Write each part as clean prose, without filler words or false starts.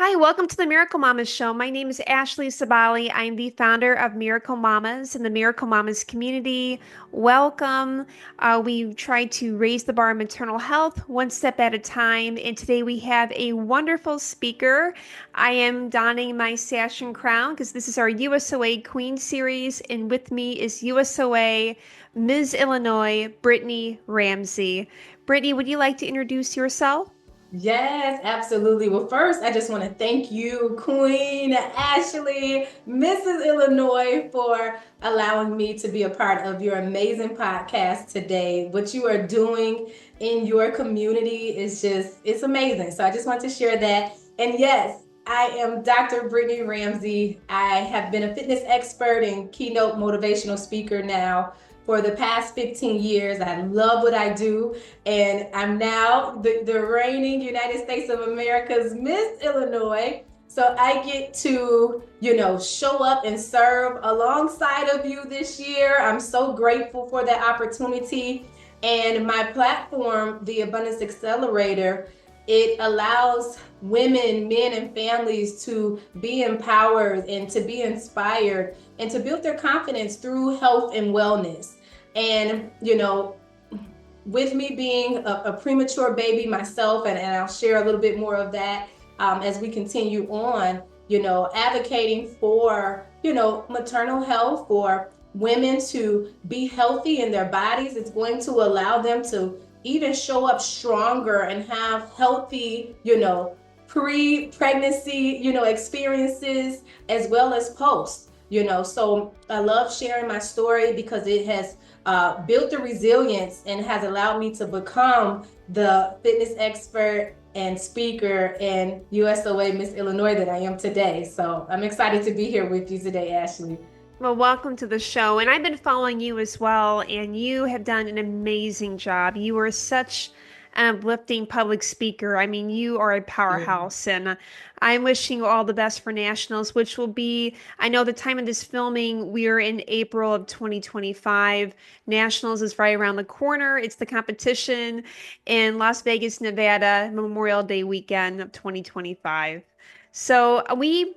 Hi, welcome to the Miracle Mamas Show. My name is Ashley Sabali. I'm the founder of Miracle Mamas and the Miracle Mamas community. Welcome. We try to raise the bar on maternal health one step at a time. And today we have a wonderful speaker. I am donning my sash and crown because this is our USOA Queen series. And with me is USOA Ms. Illinois, Brittany Ramsey. Brittany, would you like to introduce yourself? Yes, absolutely. Well, first, I just want to thank you, Queen Ashley, Mrs. Illinois, for allowing me to be a part of your amazing podcast today. What you are doing in your community is it's amazing. So I just want to share that. And yes, I am Dr. Brittany Ramsey. I have been a fitness expert and keynote motivational speaker now for the past 15 years. I love what I do. And I'm now the reigning United States of America's Miss Illinois. So I get to, show up and serve alongside of you this year. I'm so grateful for that opportunity. And my platform, the Abundance Accelerator, it allows women, men, and families to be empowered and to be inspired and to build their confidence through health and wellness. And, with me being a premature baby myself, and I'll share a little bit more of that as we continue on, advocating for, maternal health, for women to be healthy in their bodies. It's going to allow them to even show up stronger and have healthy, pre-pregnancy, experiences as well as post. So I love sharing my story because it has built the resilience and has allowed me to become the fitness expert and speaker and USOA Miss Illinois that I am today. So I'm excited to be here with you today, Ashley. Well, welcome to the show. And I've been following you as well, and you have done an amazing job. You are such an uplifting public speaker. I mean, you are a powerhouse, and I'm wishing you all the best for nationals, which will be, I know the time of this filming, we are in April of 2025. Nationals is right around the corner. It's the competition in Las Vegas, Nevada, Memorial Day weekend of 2025. So we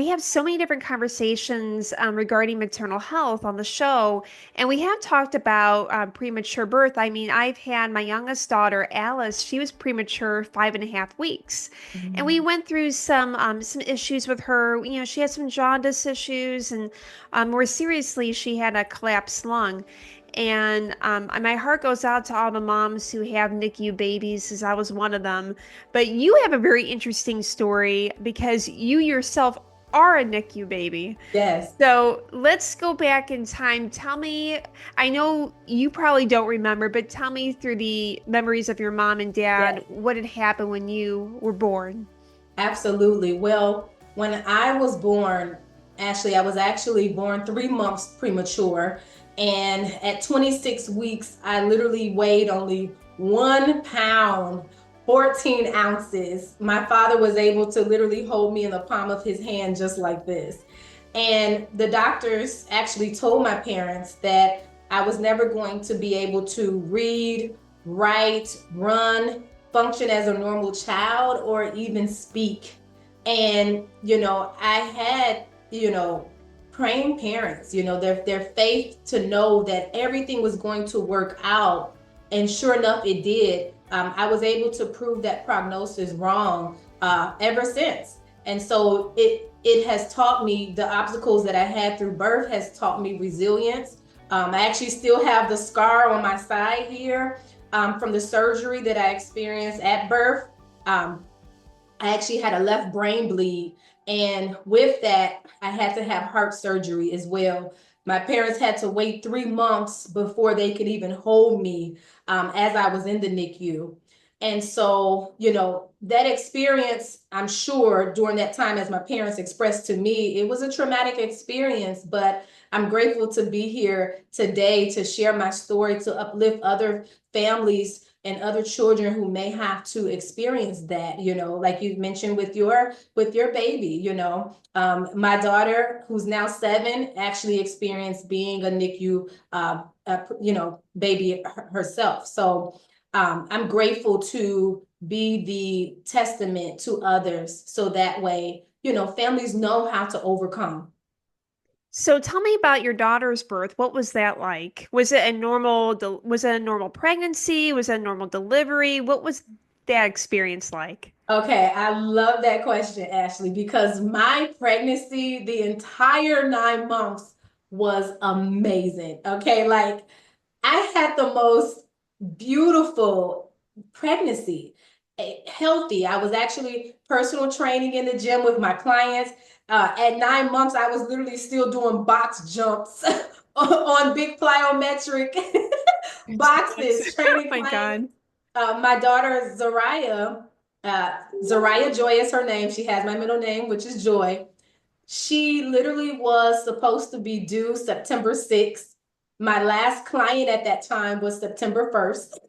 have so many different conversations regarding maternal health on the show, and we have talked about premature birth. I mean, I've had my youngest daughter, Alice. She was premature 5.5 weeks, and we Mhm. went through some issues with her. You know, she had some jaundice issues, and more seriously, she had a collapsed lung. And my heart goes out to all the moms who have NICU babies, as I was one of them. But you have a very interesting story because you yourself are a NICU baby. Yes. So let's go back in time. Tell me, I know you probably don't remember, but tell me through the memories of your mom and dad, Yes. what had happened when you were born. Absolutely. Well, when I was born, Ashley, I was actually born 3 months premature. And at 26 weeks, I literally weighed only 1 pound, 14 ounces. My father was able to literally hold me in the palm of his hand just like this. And the doctors actually told my parents that I was never going to be able to read, write, run, function as a normal child, or even speak. And, I had, praying parents, their faith to know that everything was going to work out. And sure enough, it did. I was able to prove that prognosis wrong ever since. And so it has taught me the obstacles that I had through birth has taught me resilience. I actually still have the scar on my side here from the surgery that I experienced at birth. Um, I actually had a left brain bleed. And with that, I had to have heart surgery as well. My parents had to wait 3 months before they could even hold me as I was in the NICU. And so, that experience, I'm sure during that time, as my parents expressed to me, it was a traumatic experience, but I'm grateful to be here today to share my story, to uplift other families and other children who may have to experience that, like you mentioned with your baby. My daughter, who's now 7, actually experienced being a NICU baby herself. So I'm grateful to be the testament to others. So that way, families know how to overcome. So tell me about your daughter's birth. What was that like? Was it a normal pregnancy? Was it a normal delivery? What was that experience like? Okay, I love that question, Ashley, because my pregnancy, the entire 9 months was amazing. Okay, like I had the most beautiful pregnancy, healthy. I was actually personal training in the gym with my clients. At 9 months, I was literally still doing box jumps on big plyometric boxes, Oh training my clients. God. My daughter Zariah Joy is her name. She has my middle name, which is Joy. She literally was supposed to be due September 6th. My last client at that time was September 1st.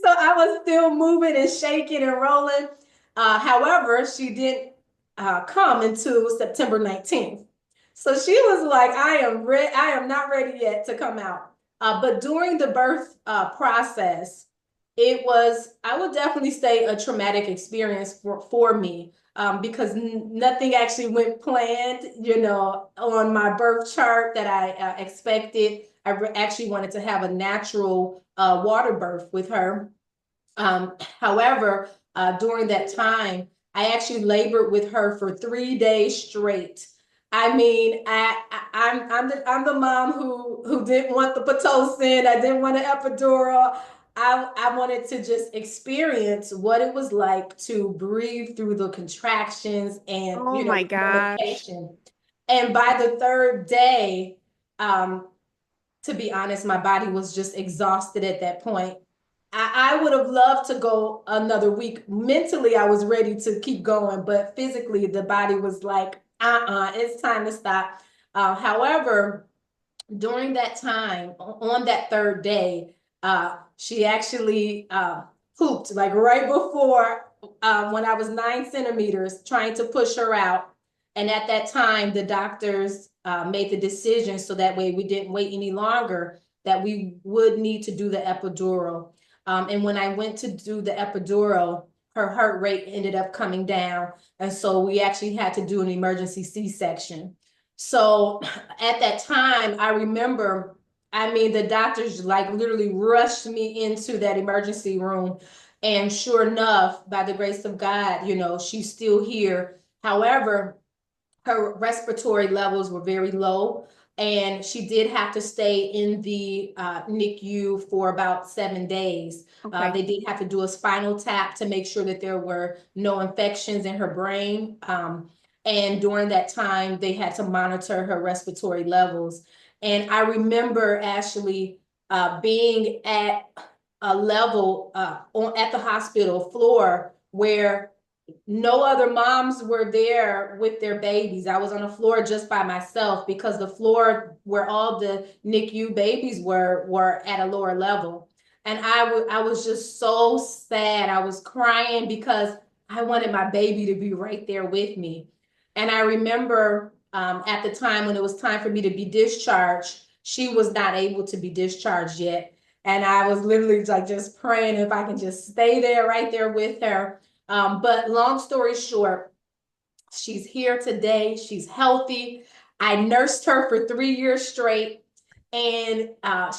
So I was still moving and shaking and rolling. However, she didn't come until September 19th. So she was like, I am not ready yet to come out. But during the birth process, it was, I would definitely say, a traumatic experience for me, because nothing actually went planned, on my birth chart that I expected. I actually wanted to have a natural water birth with her. However, during that time, I actually labored with her for 3 days straight. I mean, I'm the mom who didn't want the pitocin. I didn't want an epidural. I wanted to just experience what it was like to breathe through the contractions and Oh my gosh. medication. And by the third day, um, to be honest, my body was just exhausted at that point. I would have loved to go another week. Mentally, I was ready to keep going, but physically, the body was like, it's time to stop. However, during that time, on that third day, she actually pooped like right before, when I was 9 centimeters, trying to push her out. And at that time, the doctors made the decision so that way we didn't wait any longer, that we would need to do the epidural. And when I went to do the epidural, her heart rate ended up coming down. And so we actually had to do an emergency C-section. So at that time, I remember, I mean, the doctors like literally rushed me into that emergency room. And sure enough, by the grace of God, she's still here. However, her respiratory levels were very low, and she did have to stay in the NICU for about 7 days. Okay. They did have to do a spinal tap to make sure that there were no infections in her brain. And during that time, they had to monitor her respiratory levels. And I remember actually being at a level at the hospital floor where no other moms were there with their babies. I was on the floor just by myself because the floor where all the NICU babies were at a lower level. And I was just so sad. I was crying because I wanted my baby to be right there with me. And I remember at the time when it was time for me to be discharged, she was not able to be discharged yet. And I was literally like just praying if I can just stay there right there with her. But long story short, she's here today. She's healthy. I nursed her for 3 years straight, and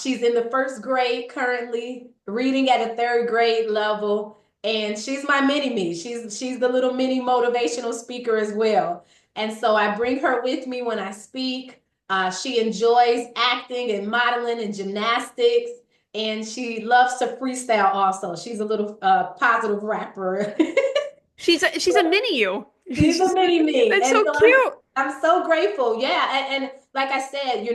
she's in the first grade currently, reading at a third grade level. And she's my mini me. She's the little mini motivational speaker as well. And so I bring her with me when I speak. She enjoys acting and modeling and gymnastics, and she loves to freestyle also. She's a little positive rapper. She's a mini you. She's a mini me. That's And so so cute. I'm so grateful. Yeah. And like I said,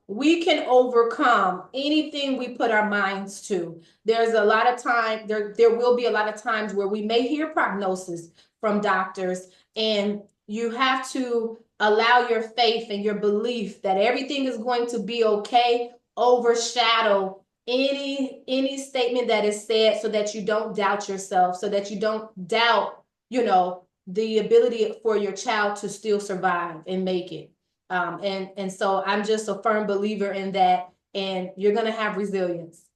we can overcome anything we put our minds to. There's a lot of time, there will be a lot of times where we may hear prognosis from doctors, and you have to allow your faith and your belief that everything is going to be okay overshadow any statement that is said, so that you don't doubt yourself, so that you don't doubt, the ability for your child to still survive and make it. And so I'm just a firm believer in that, and you're gonna have resilience.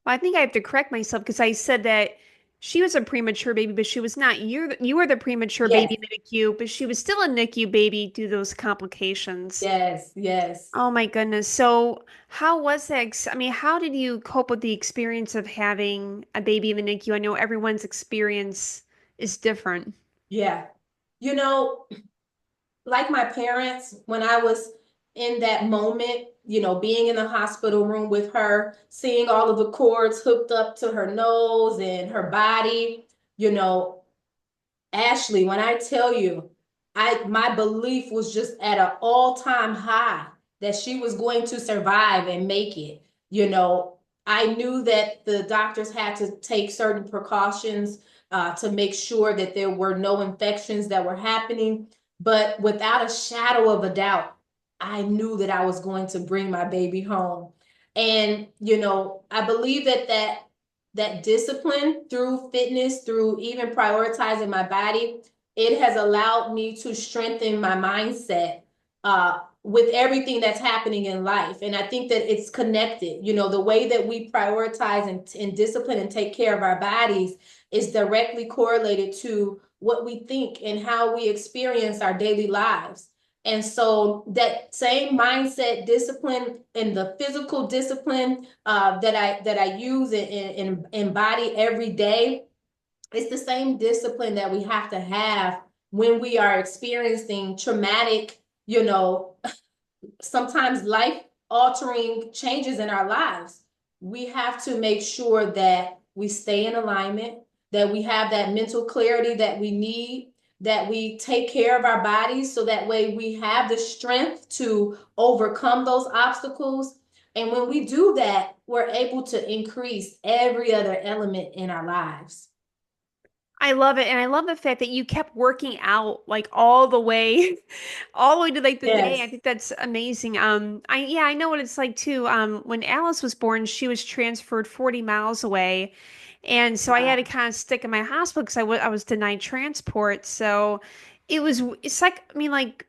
Well, I think I have to correct myself because I said that she was a premature baby, but she was not. You were the premature baby Yes, in the NICU, but she was still a NICU baby due to those complications. yes, yes. Oh my goodness. So how was that? I mean, how did you cope with the experience of having a baby in the NICU? I know everyone's experience is different. Yeah. You know, like my parents, when I was in that moment, being in the hospital room with her, seeing all of the cords hooked up to her nose and her body, you know, Ashley, when I tell you, my belief was just at an all-time high that she was going to survive and make it. You know, I knew that the doctors had to take certain precautions to make sure that there were no infections that were happening. But without a shadow of a doubt, I knew that I was going to bring my baby home. And, I believe that discipline through fitness, through even prioritizing my body, it has allowed me to strengthen my mindset with everything that's happening in life. And I think that it's connected. The way that we prioritize and discipline and take care of our bodies is directly correlated to what we think and how we experience our daily lives. And so that same mindset, discipline, and the physical discipline that I use and embody every day, it's the same discipline that we have to have when we are experiencing traumatic, sometimes life altering changes in our lives. We have to make sure that we stay in alignment, that we have that mental clarity that we need, that we take care of our bodies so that way we have the strength to overcome those obstacles. And when we do that, we're able to increase every other element in our lives. I love it. And I love the fact that you kept working out like all the way, all the way to like the day. I Yes. think that's amazing. Yeah, I know what it's like too. When Alice was born, she was transferred 40 miles away. And so I had to Wow. kind of stick in my hospital because I was denied transport. So it's like, I mean, like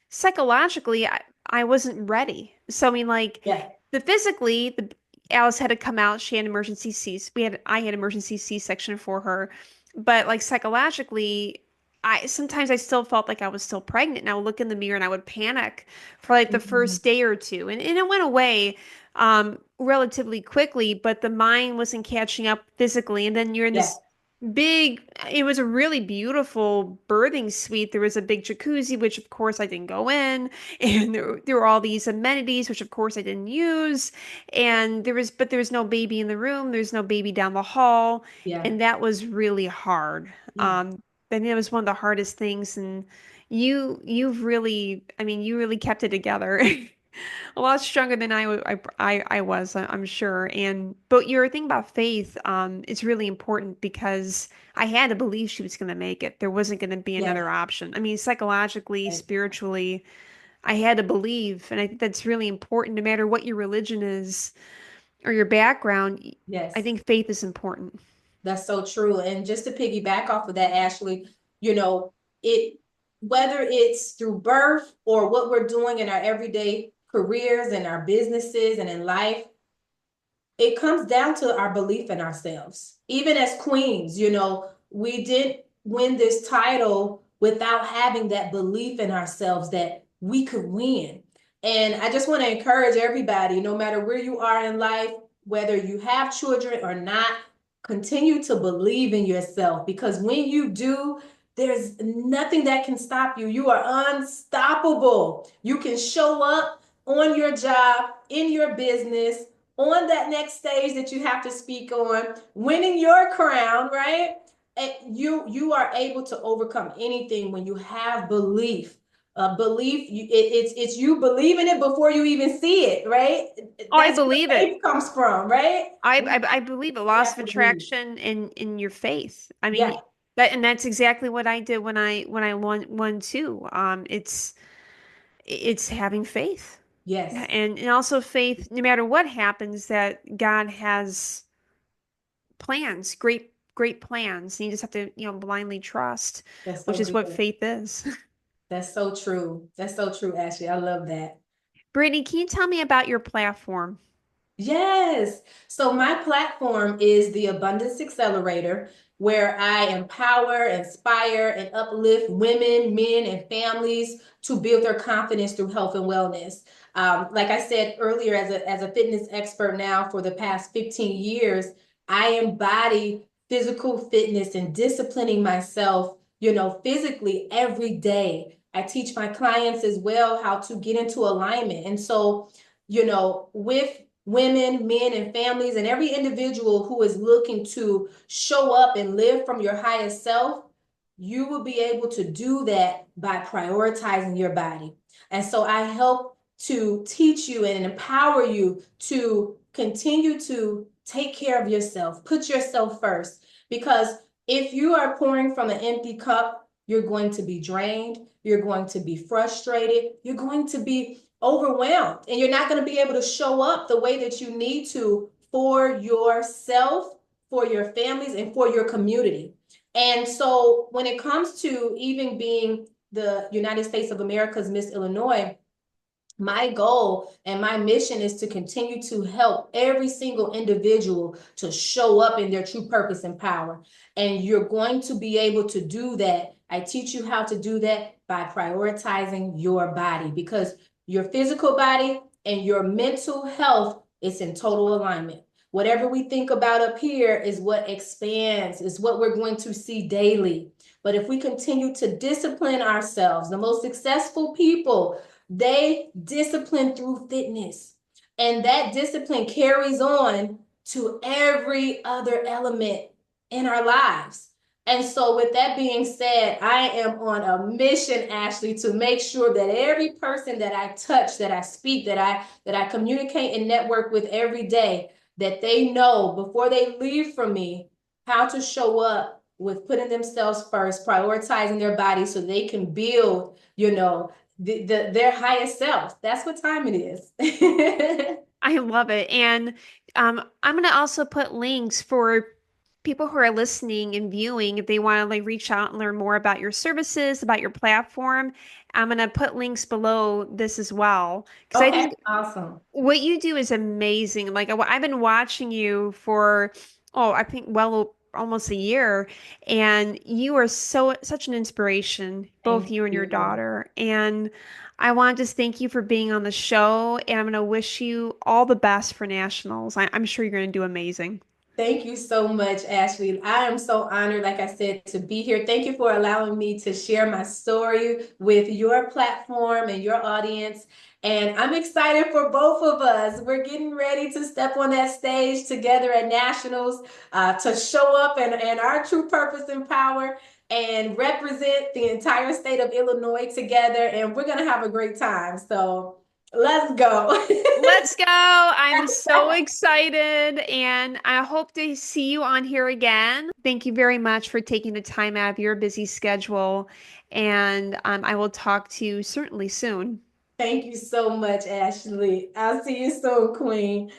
psychologically, I wasn't ready. So, I mean, like Yeah. the Alice had to come out. She had emergency I had emergency C-section for her. But like psychologically, I sometimes I still felt like I was still pregnant and I would look in the mirror and I would panic for like the Mhm. first day or two. And it went away relatively quickly, but the mind wasn't catching up physically. And then you're in Yeah. this big, it was a really beautiful birthing suite. There was a big jacuzzi, which of course I didn't go in, and there were all these amenities, which of course I didn't use. And but there was no baby in the room, there's no baby down the hall, Yeah. and that was really hard. Yeah. I mean, it was one of the hardest things, and you've really, I mean, you really kept it together. A lot stronger than I was, I'm sure. And but your thing about faith, is really important because I had to believe she was going to make it. There wasn't going to be Yeah. another option. I mean, psychologically, Right. spiritually, I had to believe, and I think that's really important, no matter what your religion is or your background. I Yes. think faith is important. That's so true. And just to piggyback off of that, Ashley, you know, it whether it's through birth or what we're doing in our everyday careers and our businesses and in life, it comes down to our belief in ourselves. Even as queens, we didn't win this title without having that belief in ourselves that we could win. And I just want to encourage everybody, no matter where you are in life, whether you have children or not, continue to believe in yourself because when you do, there's nothing that can stop you. You are unstoppable. You can show up on your job, in your business, on that next stage that you have to speak on, winning your crown, right? And you are able to overcome anything when you have belief. Belief, it's you believing it before you even see it, right? Oh, I That's believe where it. faith comes from, right? I believe it. We Laws have of to believe. attraction in your faith. I mean, Yeah, that's exactly what I did when I won too. It's having faith. yes, And also faith, no matter what happens, that God has plans, great plans. And you just have to, blindly trust, that's which so is what good. faith is. That's so true. That's so true, Ashley. I love that. Brittany, can you tell me about your platform? Yes. So my platform is the Abundance Accelerator. where I empower, inspire, and uplift women, men, and families to build their confidence through health and wellness. Like I said earlier, as a fitness expert now for the past 15 years, I embody physical fitness and disciplining myself, physically every day. I teach my clients as well how to get into alignment. And so, with women, men, and families, and every individual who is looking to show up and live from your highest self, you will be able to do that by prioritizing your body. And so I help to teach you and empower you to continue to take care of yourself, put yourself first. Because if you are pouring from an empty cup, you're going to be drained, you're going to be frustrated, you're going to be overwhelmed, and you're not going to be able to show up the way that you need to for yourself, for your families, and for your community. And so when it comes to even being the United States of America's Miss Illinois, my goal and my mission is to continue to help every single individual to show up in their true purpose and power. And you're going to be able to do that. I teach you how to do that by prioritizing your body, because your physical body and your mental health is in total alignment. Whatever we think about up here is what expands, is what we're going to see daily. But if we continue to discipline ourselves, the most successful people, they discipline through fitness. And that discipline carries on to every other element in our lives. And so, with that being said, I am on a mission, Ashley, to make sure that every person that I touch, that I speak, that I communicate and network with every day, that they know before they leave from me how to show up with putting themselves first, prioritizing their body so they can build, their highest self. That's what time it is. I love it. And I'm going to also put links for people who are listening and viewing if they want to like reach out and learn more about your services, about your platform. I'm going to put links below this as well because I Okay, think awesome. what you do is amazing. Like I've been watching you for, oh, I think well almost a year, and you are such an inspiration, both Thank you and your you. daughter. And I want to just thank you for being on the show, and I'm going to wish you all the best for nationals. I'm sure you're going to do amazing. Thank you so much, Ashley. I am so honored, like I said, to be here. Thank you for allowing me to share my story with your platform and your audience. And I'm excited for both of us. We're getting ready to step on that stage together at Nationals, to show up and our true purpose and power and represent the entire state of Illinois together. And we're going to have a great time. So let's go. Let's go. I'm so excited, and I hope to see you on here again. Thank you very much for taking the time out of your busy schedule, and I will talk to you certainly soon. Thank you so much, Ashley. I'll see you soon, Queen.